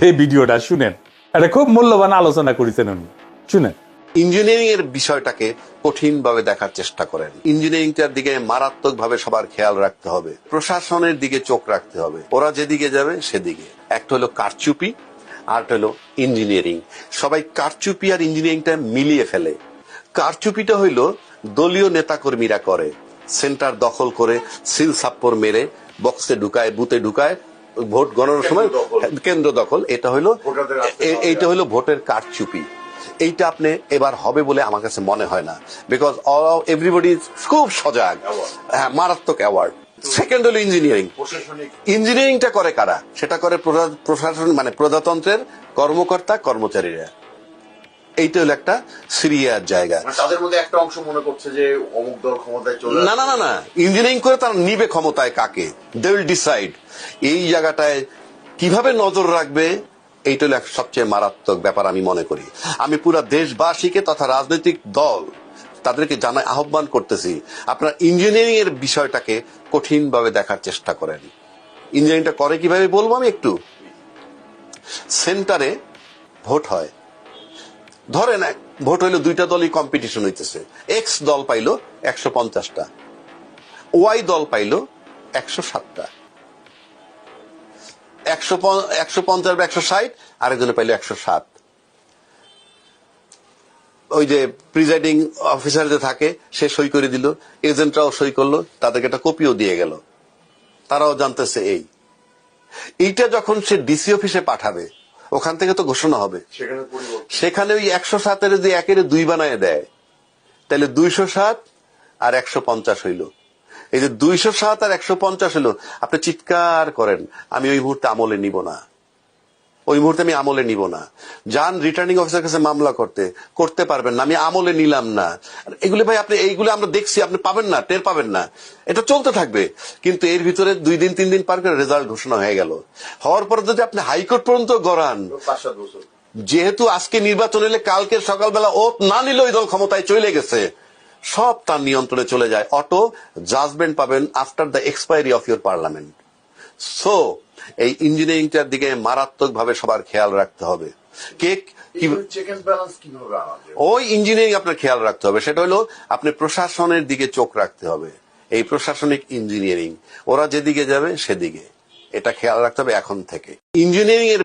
এই ভিডিওটা শুনেন, এটা খুব মূল্যবান আলোচনা করেছেন উনি, শুনেন। ইঞ্জিনিয়ারিং এর বিষয়টাকে কঠিন ভাবে দেখার চেষ্টা করেন। ইঞ্জিনিয়ারিংটার দিকে মারাত্মক ভাবে সবার খেয়াল রাখতে হবে, প্রশাসনের দিকে চোখ রাখতে হবে। ওরা যেদিকে যাবে সেদিকে। একটা হলো কারচুপি, আরেকটা হলো ইঞ্জিনিয়ারিং। সবাই কারচুপি আর ইঞ্জিনিয়ারিংটা মিলিয়ে ফেলে। কারচুপিটা হইল দলীয় নেতাকর্মীরা করে, সেন্টার দখল করে সিল সাপ্পর মেরে বক্সে ঢুকায়, বুথে ঢুকায়, ভোট গণনার সময় কেন্দ্র দখল। এইটা হলো ভোটের কারচুপি। এইটা আপনি এবার হবে বলে আমার কাছে মনে হয় না, বিকজ এভরিবডি খুব সজাগ। হ্যাঁ, মারাত্মক অ্যাওয়ার্ড। সেকেন্ড হলো ইঞ্জিনিয়ারিং। ইঞ্জিনিয়ারিংটা করে কারা? সেটা করে প্রশাসন, মানে প্রজাতন্ত্রের কর্মকর্তা কর্মচারীরা। এইটা হলো একটা সিরিয়ার জায়গা। তাদের মধ্যে একটা অংশ মনে করছে যে অমুক দল ক্ষমতায় চলে না না না না, ইঞ্জিনিয়ারিং করে তারা নিবে ক্ষমতায় কাকে, দে উইল ডিসাইড। এই জায়গাটায় কিভাবে নজর রাখবে, এইটা হলো সবচেয়ে মারাত্মক ব্যাপার আমি মনে করি। আমি পুরো দেশবাসীকে তথা রাজনৈতিক দল তাদেরকে জানাই, আহ্বান করতেছি, আপনারা ইঞ্জিনিয়ারিং এর বিষয়টাকে কঠিন ভাবে দেখার চেষ্টা করেন। ইঞ্জিনিয়ারিংটা করে কিভাবে বলবো আমি একটু। সেন্টারে ভোট হয়, ধরেন ভোট হইলো, দুইটা দলই কম্পিটিশন হইতেছে। এক্স দল পাইলো 150টা, ওয়াই দল পাইলো 107টা। 150 বা 160, আরেকজনে পাইলো 107। ওই যে প্রিজাইডিং অফিসার যে থাকে, সে সই করে দিল, এজেন্টরাও সই করলো, তাদেরকে একটা কপিও দিয়ে গেল। তারাও জানতেছে এইটা যখন সে ডিসি অফিসে পাঠাবে, ওখান থেকে তো ঘোষণা হবে। সেখানে ওই 107-এর যদি 1-এর 2 বানায় দেয়, তাহলে 207 আর 150 হইল। এই যে 207 আর 150 হইল, আপনি চিৎকার করেন, আমি ওই মুহূর্তে আমলে নিব না, ওই মুহূর্তে আমি আমলে নিব না। যান রিটার্নিং অফিসার কাছে মামলা করতে পারবেন না, আমি আমলে নিলাম না। এগুলো ভাই আপনি, এইগুলো আমরা দেখছি, আপনি পাবেন না, টের পাবেন না। এটা চলতে থাকবে, কিন্তু এর ভিতরে 2 দিন 3 দিন পার করে রেজাল্ট ঘোষণা হয়ে গেল। হওয়ার পর যদি আপনি হাইকোর্ট পর্যন্ত গড়ান, 5-7 বছর, যেহেতু আজকে নির্বাচন এলে কালকে সকালবেলা ওত না নিলে ওই দল ক্ষমতায় চলে গেছে, সব তার নিয়ন্ত্রণে চলে যায়। অটো জাজমেন্ট পাবেন after the expiry of your parliament. So এই ইঞ্জিনিয়ারিংটার দিকে মারাত্মক ভাবে সবার খেয়াল রাখতে হবে। চেক এন্ড ব্যালেন্স কিভাবে আনা যায়? ওই ইঞ্জিনিয়ারিং আপনার খেয়াল রাখতে হবে, সেটা হলো আপনি প্রশাসনের দিকে চোখ রাখতে হবে। এই প্রশাসনিক ইঞ্জিনিয়ারিং, ওরা যেদিকে যাবে সেদিকে, এটা খেয়াল রাখতে হবে এখন থেকে। ইঞ্জিনিয়ারিং এর